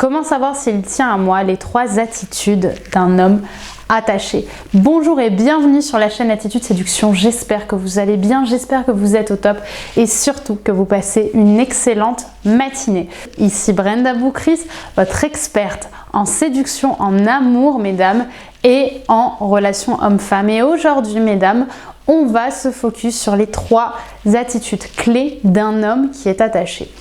Comment savoir s'il tient à moi? Les 3 attitudes d'un homme attaché. Bonjour et bienvenue sur la chaîne Attitude Séduction. J'espère que vous allez bien, j'espère que vous êtes au top et surtout que vous passez une excellente matinée. Ici Brenda Boukris, votre experte en séduction, en amour, mesdames, et en relation homme-femme. Et aujourd'hui, mesdames, on va se focus sur les 3 attitudes clés d'un homme qui est attaché.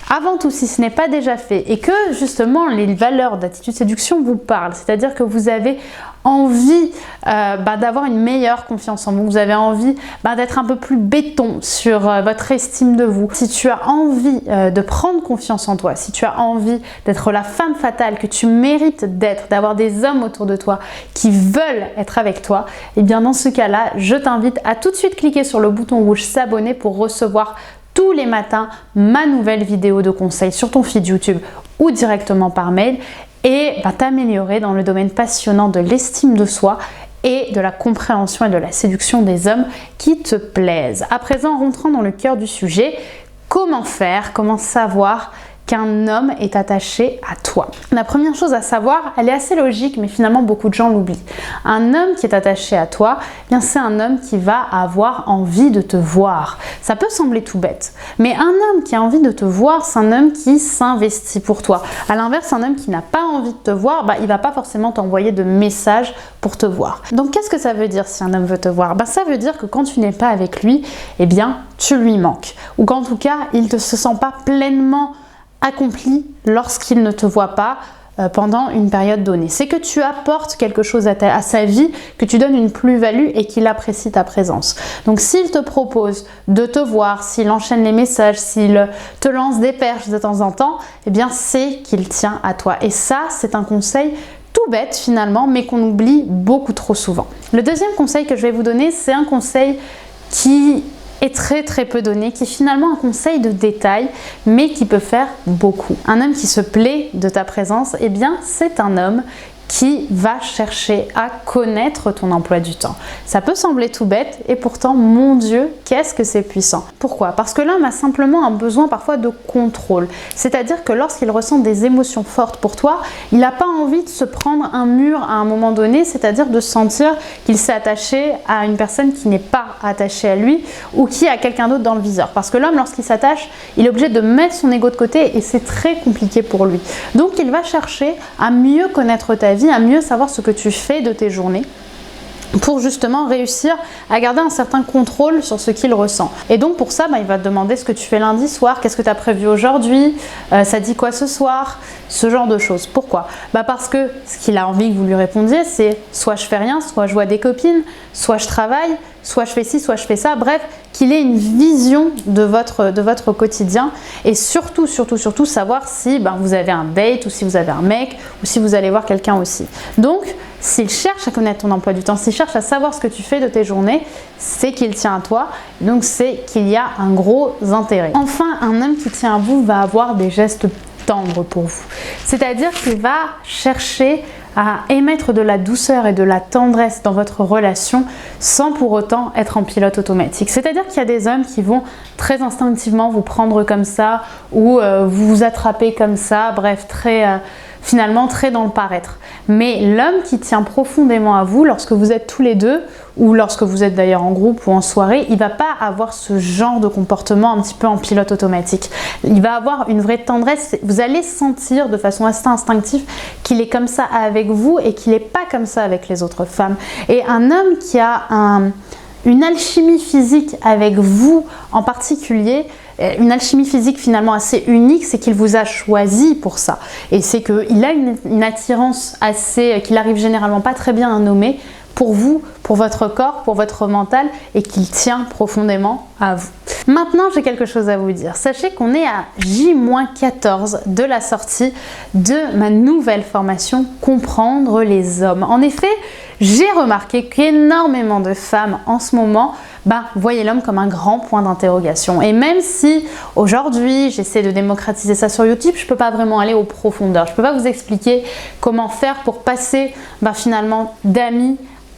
Avant tout, si ce n'est pas déjà fait et que justement les valeurs d'attitude séduction vous parlent, c'est-à-dire que vous avez envie d'avoir une meilleure confiance en vous, vous avez envie d'être un peu plus béton sur votre estime de vous, si tu as envie de prendre confiance en toi, si tu as envie d'être la femme fatale que tu mérites d'être, d'avoir des hommes autour de toi qui veulent être avec toi, et bien dans ce cas-là, je t'invite à tout de suite cliquer sur le bouton rouge s'abonner pour recevoir tous les matins ma nouvelle vidéo de conseils sur ton feed YouTube ou directement par mail et t'améliorer dans le domaine passionnant de l'estime de soi et de la compréhension et de la séduction des hommes qui te plaisent. À présent, rentrons dans le cœur du sujet. Comment faire, comment savoir qu'un homme est attaché à toi? La première chose à savoir, elle est assez logique, mais finalement beaucoup de gens l'oublient. Un homme qui est attaché à toi, bien c'est un homme qui va avoir envie de te voir. Ça peut sembler tout bête, mais un homme qui a envie de te voir, c'est un homme qui s'investit pour toi. À l'inverse, un homme qui n'a pas envie de te voir, il va pas forcément t'envoyer de messages pour te voir. Donc qu'est-ce que ça veut dire si un homme veut te voir? Ça veut dire que quand tu n'es pas avec lui, eh bien tu lui manques. Ou qu'en tout cas, il ne se sent pas pleinement accompli lorsqu'il ne te voit pas pendant une période donnée. C'est que tu apportes quelque chose à sa vie, que tu donnes une plus-value et qu'il apprécie ta présence. Donc s'il te propose de te voir, s'il enchaîne les messages, s'il te lance des perches de temps en temps, eh bien c'est qu'il tient à toi. Et ça, c'est un conseil tout bête finalement, mais qu'on oublie beaucoup trop souvent. Le deuxième conseil que je vais vous donner, c'est un conseil qui est très peu donné, qui est finalement un conseil de détail, mais qui peut faire beaucoup. Un homme qui se plaît de ta présence, eh bien c'est un homme qui va chercher à connaître ton emploi du temps. Ça peut sembler tout bête et pourtant, mon Dieu, qu'est-ce que c'est puissant. Pourquoi? Parce que l'homme a simplement un besoin parfois de contrôle. C'est-à-dire que lorsqu'il ressent des émotions fortes pour toi, il n'a pas envie de se prendre un mur à un moment donné, c'est-à-dire de sentir qu'il s'est attaché à une personne qui n'est pas attachée à lui ou qui a quelqu'un d'autre dans le viseur. Parce que l'homme, lorsqu'il s'attache, il est obligé de mettre son ego de côté et c'est très compliqué pour lui. Donc, il va chercher à mieux connaître ta vie, à mieux savoir ce que tu fais de tes journées pour justement réussir à garder un certain contrôle sur ce qu'il ressent. Et donc pour ça, il va te demander ce que tu fais lundi soir, qu'est-ce que tu as prévu aujourd'hui, ça dit quoi ce soir, ce genre de choses. Pourquoi? Parce que ce qu'il a envie que vous lui répondiez, c'est soit je fais rien, soit je vois des copines, soit je travaille, soit je fais ci, soit je fais ça. Bref, qu'il ait une vision de votre quotidien et surtout savoir si vous avez un date ou si vous avez un mec ou si vous allez voir quelqu'un aussi. Donc, s'il cherche à connaître ton emploi du temps, s'il cherche à savoir ce que tu fais de tes journées, c'est qu'il tient à toi. Donc, c'est qu'il y a un gros intérêt. Enfin, un homme qui tient à vous va avoir des gestes tendres pour vous. C'est-à-dire qu'il va chercher à émettre de la douceur et de la tendresse dans votre relation sans pour autant être en pilote automatique. C'est-à-dire qu'il y a des hommes qui vont très instinctivement vous prendre comme ça ou vous attraper comme ça, bref, finalement très dans le paraître. Mais l'homme qui tient profondément à vous lorsque vous êtes tous les deux ou lorsque vous êtes d'ailleurs en groupe ou en soirée, il ne va pas avoir ce genre de comportement un petit peu en pilote automatique. Il va avoir une vraie tendresse. Vous allez sentir de façon assez instinctive qu'il est comme ça avec vous et qu'il n'est pas comme ça avec les autres femmes. Et un homme qui a une alchimie physique avec vous en particulier, une alchimie physique finalement assez unique, c'est qu'il vous a choisi pour ça. Et c'est qu'il a une attirance qu'il arrive généralement pas très bien à nommer pour vous, pour votre corps, pour votre mental et qu'il tient profondément à vous. Maintenant, j'ai quelque chose à vous dire. Sachez qu'on est à J-14 de la sortie de ma nouvelle formation Comprendre les hommes. En effet, j'ai remarqué qu'énormément de femmes en ce moment voyaient l'homme comme un grand point d'interrogation. Et même si aujourd'hui, j'essaie de démocratiser ça sur YouTube, je ne peux pas vraiment aller aux profondeurs. Je ne peux pas vous expliquer comment faire pour passer finalement d'amis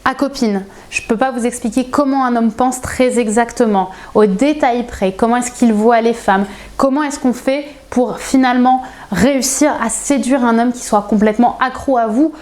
à copine. Je ne peux pas vous expliquer comment un homme pense très exactement, au détail près, comment est-ce qu'il voit les femmes, comment est-ce qu'on fait pour finalement réussir à séduire un homme qui soit complètement accro à vous,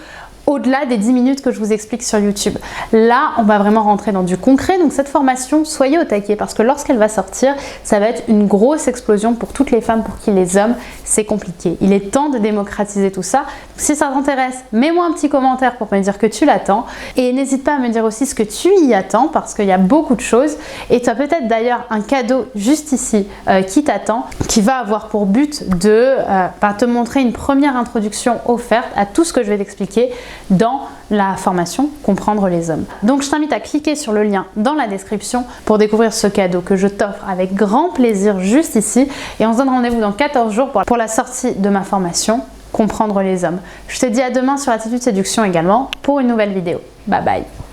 au-delà des 10 minutes que je vous explique sur YouTube. Là, on va vraiment rentrer dans du concret. Donc cette formation, soyez au taquet parce que lorsqu'elle va sortir, ça va être une grosse explosion pour toutes les femmes pour qui les hommes, c'est compliqué. Il est temps de démocratiser tout ça. Donc, si ça t'intéresse, mets-moi un petit commentaire pour me dire que tu l'attends. Et n'hésite pas à me dire aussi ce que tu y attends parce qu'il y a beaucoup de choses. Et tu as peut-être d'ailleurs un cadeau juste ici qui t'attend, qui va avoir pour but de te montrer une première introduction offerte à tout ce que je vais t'expliquer dans la formation Comprendre les hommes. Donc je t'invite à cliquer sur le lien dans la description pour découvrir ce cadeau que je t'offre avec grand plaisir juste ici. Et on se donne rendez-vous dans 14 jours pour la sortie de ma formation Comprendre les hommes. Je te dis à demain sur Attitude Séduction également pour une nouvelle vidéo. Bye bye.